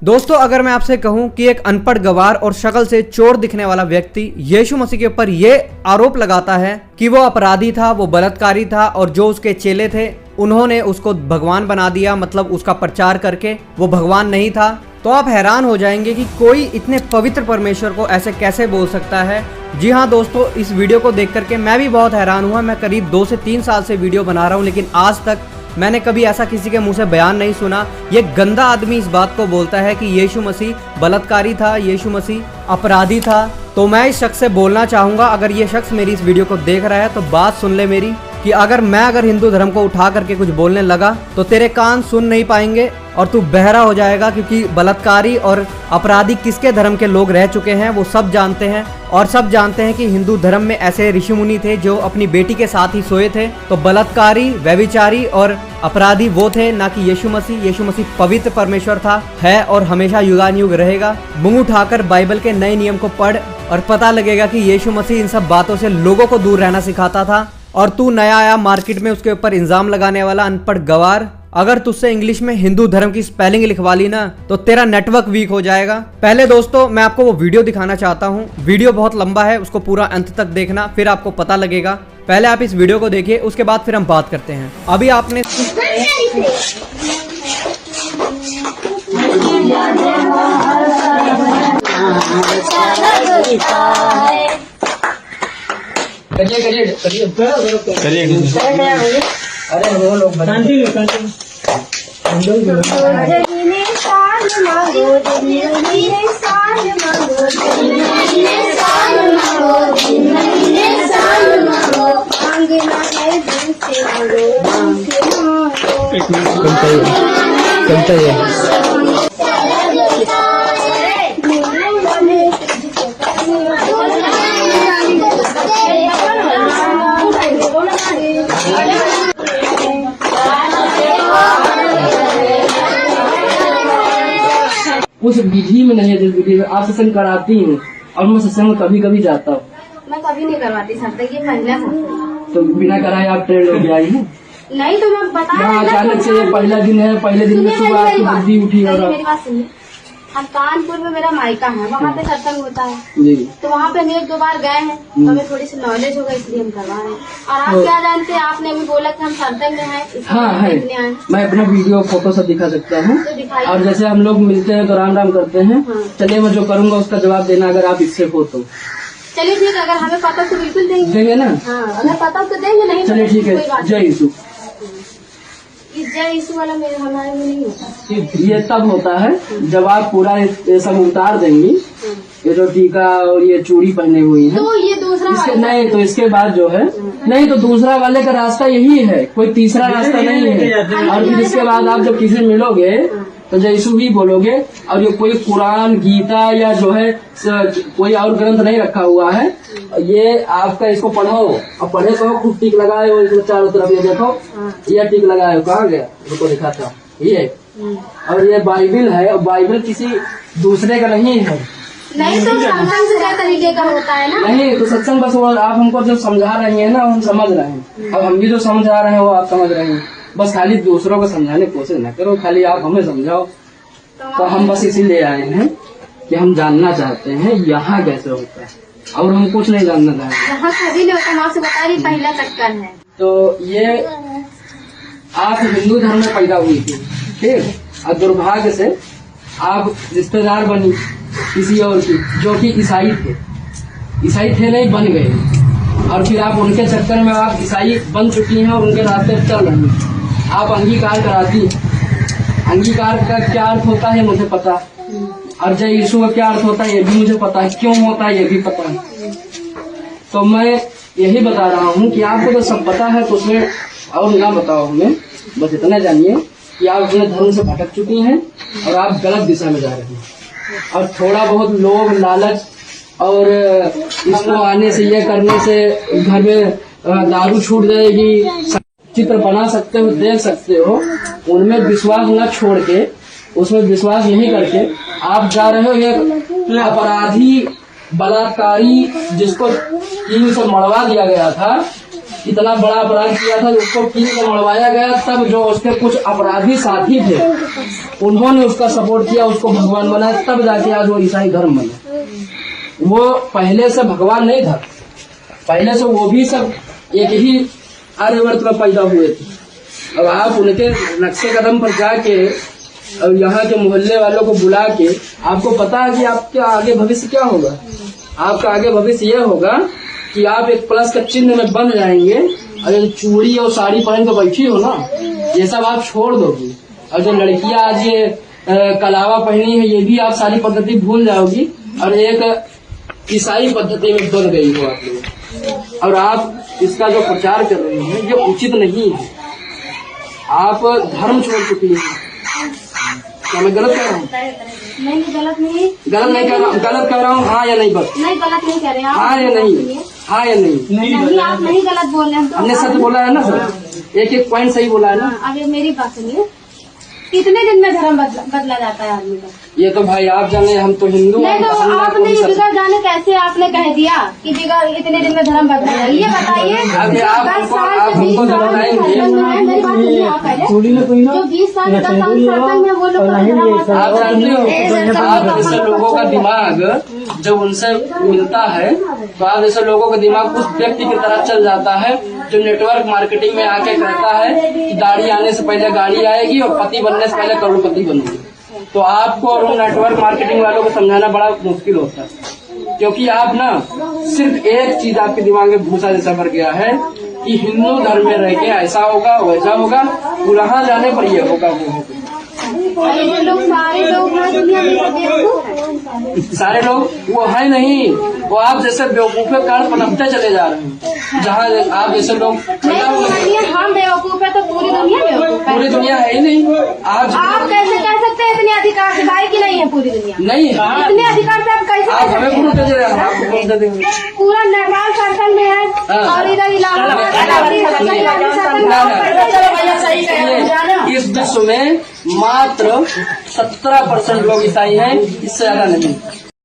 दोस्तों, अगर मैं आपसे कहूं कि एक अनपढ़ गवार और शक्ल से चोर दिखने वाला व्यक्ति यीशु मसीह के ऊपर यह आरोप लगाता है कि वो अपराधी था, वो बलात्कारी था और जो उसके चेले थे उन्होंने उसको भगवान बना दिया, मतलब उसका प्रचार करके वो भगवान नहीं था, तो आप हैरान हो जाएंगे कि कोई इतने पवित्र परमेश्वर को ऐसे कैसे बोल सकता है। जी हाँ दोस्तों, इस वीडियो को देख करके मैं भी बहुत हैरान हुआ। मैं करीब 2 से 3 साल से वीडियो बना रहा हूँ, लेकिन आज तक मैंने कभी ऐसा किसी के मुंह से बयान नहीं सुना। ये गंदा आदमी इस बात को बोलता है कि यीशु मसीह बलात्कारी था, यीशु मसीह अपराधी था। तो मैं इस शख्स से बोलना चाहूँगा, अगर ये शख्स मेरी इस वीडियो को देख रहा है तो बात सुन ले मेरी, कि अगर हिंदू धर्म को उठा करके कुछ बोलने लगा तो तेरे कान सुन नहीं पाएंगे और तू बहरा हो जाएगा, क्योंकि बलात्कारी और अपराधी किसके धर्म के लोग रह चुके हैं वो सब जानते हैं। और सब जानते हैं कि हिंदू धर्म में ऐसे ऋषि मुनि थे जो अपनी बेटी के साथ ही सोए थे। तो बलात्कारी, व्यभिचारी और अपराधी वो थे, ना कि यीशु मसीह। यीशु मसीह पवित्र परमेश्वर था, है और हमेशा युगानुयुग रहेगा। मुंह उठाकर बाइबल के नए नियम को पढ़ और पता लगेगा कि यीशु मसीह इन सब बातों से लोगों को दूर रहना सिखाता था। और तू नया आया मार्केट में उसके ऊपर इल्जाम लगाने वाला अनपढ़ गवार, अगर तुझसे इंग्लिश में हिंदू धर्म की स्पेलिंग लिखवा ली ना तो तेरा नेटवर्क वीक हो जाएगा। पहले दोस्तों मैं आपको वो वीडियो दिखाना चाहता हूँ। वीडियो बहुत लंबा है, उसको पूरा अंत तक देखना, फिर आपको पता लगेगा। पहले आप इस वीडियो को देखिए, उसके बाद फिर हम बात करते हैं। अभी आपने अरे वो लोग चलता है। उस विधि में नहीं है जिस विधि में आप सत्संग कराती हूँ, और मैं सत्संग में कभी कभी जाता हूँ। मैं कभी नहीं करवाती सत्संग, ये पहला सत्संग। तो बिना कराए आप ट्रेन हो गया है? नहीं तो मैं बता यहाँ अचानक से पहला दिन है, पहले दिन में सुबह आपकी बुद्धि उठी और मेरी बात सुनिए। हम कानपुर में मेरा मायका है, वहाँ पे सत्संग होता है जी। तो वहाँ पे हम 1-2 बार गए हैं, तो हमें थोड़ी सी नॉलेज होगा इसलिए हम करवा रहे हैं। और आप क्या जानते हैं, आपने अभी बोला कि हम सत्संग में हैं, हाँ है, मैं अपना वीडियो फोटो सब दिखा सकता हूँ। तो दिखाइए। और जैसे हम लोग मिलते हैं तो राम राम करते हैं। चलिए मैं जो करूँगा उसका जवाब देना, अगर आप इससे हो तो। चलिए ठीक है, अगर हमें पता तो बिल्कुल देंगे ना? हाँ, अगर पता तो देंगे, नहीं चलिए ठीक है। जय यीशु। जय यीशु वाला मेरे हमारे में नहीं होता। ये तब होता है जब आप पूरा ये सब उतार देंगी, ये जो टीका और ये चूड़ी पहने हुई है, तो ये दूसरा इसके नहीं, तो इसके बाद जो है नहीं, तो दूसरा वाले का रास्ता यही है, कोई तीसरा रास्ता नहीं है। और फिर इसके बाद आप जब किसी मिलोगे तो जय यीशु ही बोलोगे। और ये कोई कुरान, गीता या जो है कोई और ग्रंथ नहीं रखा हुआ है, ये आपका इसको पढ़ो और पढ़े तो खूब टिक लगाए हो, इसमें चारों तरफ ये देखो, ये टिक लगाए हो, कहाँ गया रुको दिखाता हूँ, ये। और ये बाइबल है, और बाइबल किसी दूसरे का नहीं है। नहीं तो सत्संग से क्या तरीके का होता है ना? नहीं तो सत्संग बस वो आप हमको जो समझा रही हैं ना, हम समझ रहे हैं। अब हम भी जो समझा रहे हैं वो आप समझ रहे हैं। बस खाली दूसरों को समझाने की कोशिश न करो, खाली आप हमें समझाओ। तो हम बस इसीलिए आए हैं कि हम जानना चाहते हैं यहाँ कैसे होता है, और हम कुछ नहीं जानना चाहते। यहाँ कभी नहीं होता, वहाँ से बता रही पहला चक्कर है। तो ये आप हिंदू धर्म में पैदा हुई थी, ठीक, और दुर्भाग्य से आप रिश्तेदार बनी किसी और की, जो कि ईसाई थे नहीं, बन गए। और फिर आप उनके चक्कर में आप ईसाई बन चुकी हैं और उनके रास्ते पर चल रही हैं। आप अंगीकार कराती, अंगीकार का क्या अर्थ होता है मुझे पता, और जय यीशु का क्या अर्थ होता है ये भी मुझे पता है, क्यों होता है ये भी पता है। तो मैं यही बता रहा हूँ कि आपको तो सब पता है, तो उसमें और ना बताओ हमें। बस इतना जानिए कि आप अपने धर्म से भटक चुकी हैं और आप गलत दिशा में जा रही हैं। और थोड़ा बहुत लोभ लालच और इसको आने से, ये करने से घर में दारू छूट जाएगी, चित्र बना सकते हो, देख सकते हो, उनमें विश्वास न छोड़ के, उसमें विश्वास नहीं करके आप जा रहे हो एक अपराधी बलात्कारी जिसको कील से मरवा दिया गया था, इतना बड़ा अपराध किया था उसको कील से मरवाया गया। तब जो उसके कुछ अपराधी साथी थे उन्होंने उसका सपोर्ट किया, उसको भगवान बनाया, तब जाके आज वो ईसाई धर्म बना। वो पहले से भगवान नहीं था, पहले से वो भी सब एक ही आर्यवर्त में पैदा हुए थे। अब आप उनके नक्शे कदम पर जाके और यहाँ के मोहल्ले वालों को बुला के, आपको पता है कि आपका आगे भविष्य क्या होगा? आपका आगे भविष्य ये होगा कि आप एक प्लस के चिन्ह में बन जाएंगे और जो चूड़ी और साड़ी पहन के बैठी हो ना, ये सब आप छोड़ दोगी। और जो लड़कियां आज ये कलावा पहनी है, ये भी आप सारी पद्धति भूल जाओगी और एक ईसाई पद्धति में बन गई हो आप लोग। और आप इसका जो प्रचार कर रहे हैं ये उचित नहीं है। आप धर्म छोड़ चुकी हैं। क्या मैं गलत कह रहा हूँ? नहीं, गलत नहीं, गलत कह रहा हूँ। हाँ या नहीं? बस नहीं, गलत नहीं कह रहे हैं। हाँ या नहीं? हाँ या नहीं? नहीं, आप नहीं गलत बोल रहे हैं। हमने सच बोला है ना सर, एक एक पॉइंट सही बोला है ना। अगर मेरी बात सुनिए, कितने दिन में धर्म बदला जाता है आदमी का? ये तो भाई आप जाने, हम तो हिंदू हैं। नहीं, तो आपने बिगड़ जाने कैसे आपने कह दिया कि बिगड़ इतने दिन में धर्म बदला जाए? ये बताइए, आप जो 10 साल से 20 साल बताएंगे। मेरी बात सुनिए आप पहले, जो 20 साल 10 साल सर्कल में वो लोग आप जानते हो, आप जैसे लोगों का दिमाग जब उनसे मिलता है तो आप जैसे लोगों का दिमाग उस व्यक्ति की तरह चल जाता है जो नेटवर्क मार्केटिंग में आके कहता है कि दाढ़ी आने से पहले गाड़ी आएगी और पति बनने से पहले करोड़पति बनूंगी। तो आपको और उन नेटवर्क मार्केटिंग वालों को समझाना बड़ा मुश्किल होता है, क्योंकि आप ना सिर्फ एक चीज आपके दिमाग में भूसा जैसा भर गया है कि हिंदू धर्म में रह के ऐसा होगा वैसा होगा, वहां जाने पर ये होगा वो होगा। ये लोग सारे लोग दुनिया में बेवकूफ हैं। सारे लोग वो है नहीं, वो आप जैसे बेवकूफे कारण पनपते चले जा रहे हैं। जहाँ आप जैसे लोग हम बेवकूफ है तो पूरी दुनिया बेवकूफ है। पूरी दुनिया है ही नहीं। आप कैसे कह सकते हैं इतने अधिकार से? की नहीं है पूरी दुनिया? नहीं है इतने अधिकार से आप कैसे आप हमें प्रूफ दे रहे हैं, आपको प्रूफ दे देंगे। पूरा नेपाल शासन में है और इधर इस विश्व में मात्र 17% लोग ईसाई हैं, इससे ज्यादा नहीं।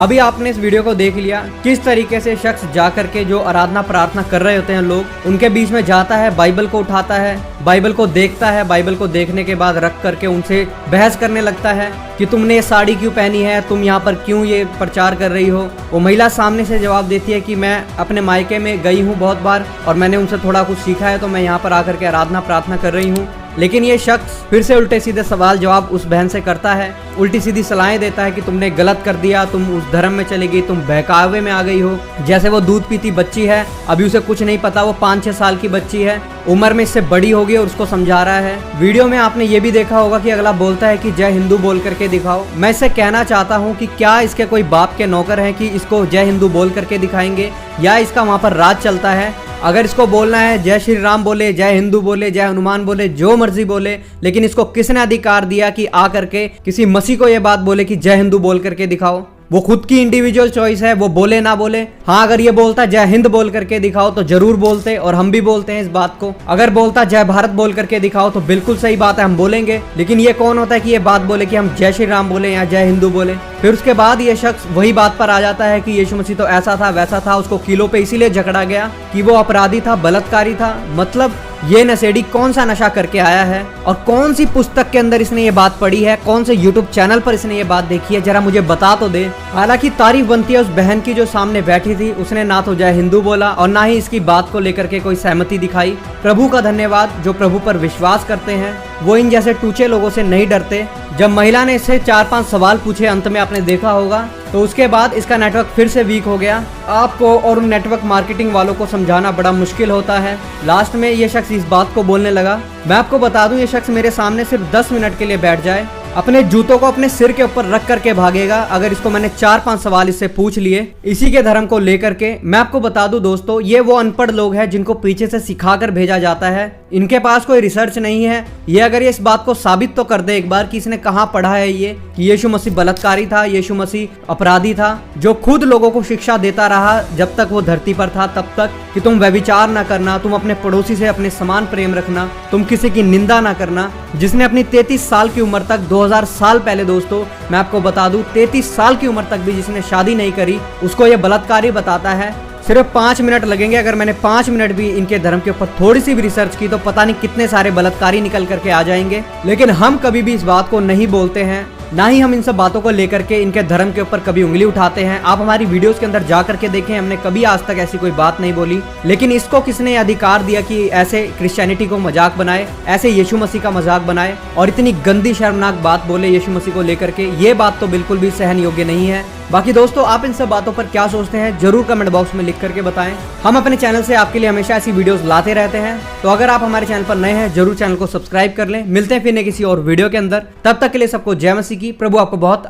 अभी आपने इस वीडियो को देख लिया किस तरीके से शख्स जा करके जो आराधना प्रार्थना कर रहे होते हैं लोग, उनके बीच में जाता है, बाइबल को उठाता है, बाइबल को देखता है, बाइबल को देखने के बाद रख करके उनसे बहस करने लगता है कि तुमने ये साड़ी क्यों पहनी है, तुम यहाँ पर क्यों ये प्रचार कर रही हो। वो महिला सामने से जवाब देती है कि मैं अपने मायके में गई हूँ बहुत बार और मैंने उनसे थोड़ा कुछ सीखा है, तो मैं यहाँ पर आकर के आराधना प्रार्थना कर रही हूँ। लेकिन ये शख्स फिर से उल्टे सीधे सवाल जवाब उस बहन से करता है, उल्टी सीधी सलाहें देता है कि तुमने गलत कर दिया, तुम उस धर्म में चली गई, तुम बहकावे में आ गई हो। जैसे वो दूध पीती बच्ची है, अभी उसे कुछ नहीं पता, वो 5-6 साल की बच्ची है, उम्र में इससे बड़ी होगी और उसको समझा रहा है। वीडियो में आपने ये भी देखा होगा कि अगला बोलता है कि जय हिंदू बोल करके दिखाओ। मैं इससे कहना चाहता हूँ कि क्या इसके कोई बाप के नौकर हैं कि इसको जय हिंदू बोल करके दिखाएंगे, या इसका वहाँ पर राज चलता है। अगर इसको बोलना है जय श्री राम बोले, जय हिंदू बोले, जय हनुमान बोले, जो मर्जी बोले, लेकिन इसको किसने अधिकार दिया कि आ करके किसी मसीह को ये बात बोले कि जय हिंदू बोल करके दिखाओ? वो खुद की इंडिविजुअल चॉइस है, वो बोले ना बोले। हाँ, अगर ये बोलता जय हिंद बोल करके दिखाओ तो जरूर बोलते, और हम भी बोलते हैं इस बात को। अगर बोलता जय भारत बोल करके दिखाओ तो बिल्कुल सही बात है, हम बोलेंगे। लेकिन ये कौन होता है कि ये बात बोले कि हम जय श्री राम बोले या जय हिंदू बोले? फिर उसके बाद ये शख्स वही बात पर आ जाता है कि यीशु मसीह तो ऐसा था वैसा था, उसको किलो पे इसीलिए झगड़ा गया कि वो अपराधी था, बलात्कारी था। मतलब ये नशेड़ी कौन सा नशा करके आया है और कौन सी पुस्तक के अंदर इसने ये बात पढ़ी है, कौन से यूट्यूब चैनल पर इसने ये बात देखी है, जरा मुझे बता तो दे। हालांकि तारीफ बनती है उस बहन की जो सामने बैठी थी, उसने ना तो जय हिंदू बोला और ना ही इसकी बात को लेकर के कोई सहमति दिखाई। प्रभु का धन्यवाद, जो प्रभु पर विश्वास करते हैं वो इन जैसे टूचे लोगों से नहीं डरते। जब महिला ने इससे 4-5 सवाल पूछे, अंत में आपने देखा होगा, तो उसके बाद इसका नेटवर्क फिर से वीक हो गया। आपको और उन नेटवर्क मार्केटिंग वालों को समझाना बड़ा मुश्किल होता है। लास्ट में ये शख्स इस बात को बोलने लगा। मैं आपको बता दूं, ये शख्स मेरे सामने सिर्फ 10 मिनट के लिए बैठ जाए, अपने जूतों को अपने सिर के ऊपर रख करके भागेगा अगर इसको मैंने 4-5 सवाल इससे पूछ लिए इसी के धर्म को लेकर के। मैं आपको बता दूं दोस्तों, ये वो अनपढ़ लोग हैं जिनको पीछे से सिखाकर भेजा जाता है। इनके पास कोई रिसर्च नहीं है। ये अगर ये इस बात को साबित तो कर दे एक बार कि इसने कहाँ पढ़ा है ये कि यीशु मसीह बलात्कारी था, यीशु मसीह अपराधी था, जो खुद लोगों को शिक्षा देता रहा जब तक वो धरती पर था तब तक, कि तुम व्यभिचार ना करना, तुम अपने पड़ोसी से अपने समान प्रेम रखना, तुम किसी की निंदा ना करना, जिसने अपनी 33 साल की उम्र तक 2000 साल पहले दोस्तों मैं आपको बता दूं 33 साल की उम्र तक भी जिसने शादी नहीं करी उसको ये बलात्कारी बताता है। सिर्फ 5 मिनट लगेंगे। अगर मैंने 5 मिनट भी इनके धर्म के ऊपर थोड़ी सी भी रिसर्च की तो पता नहीं कितने सारे बलात्कारी निकल करके आ जाएंगे। लेकिन हम कभी भी इस बात को नहीं बोलते हैं, ना ही हम इन सब बातों को लेकर के इनके धर्म के ऊपर कभी उंगली उठाते हैं। आप हमारी वीडियोस के अंदर जा करके देखें, हमने कभी आज तक ऐसी कोई बात नहीं बोली। लेकिन इसको किसने अधिकार दिया कि ऐसे क्रिश्चियनिटी को मजाक बनाए, ऐसे यीशु मसीह का मजाक बनाए और इतनी गंदी शर्मनाक बात बोले यीशु मसीह को लेकर के? ये बात तो बिल्कुल भी सहन योग्य नहीं है। बाकी दोस्तों आप इन सब बातों पर क्या सोचते हैं जरूर कमेंट बॉक्स में लिख करके बताएं। हम अपने चैनल से आपके लिए हमेशा ऐसी वीडियोस लाते रहते हैं, तो अगर आप हमारे चैनल पर नए हैं जरूर चैनल को सब्सक्राइब कर लें। मिलते हैं फिर किसी और वीडियो के अंदर, तब तक के लिए सबको जय मसीह की। प्रभु आपको बहुत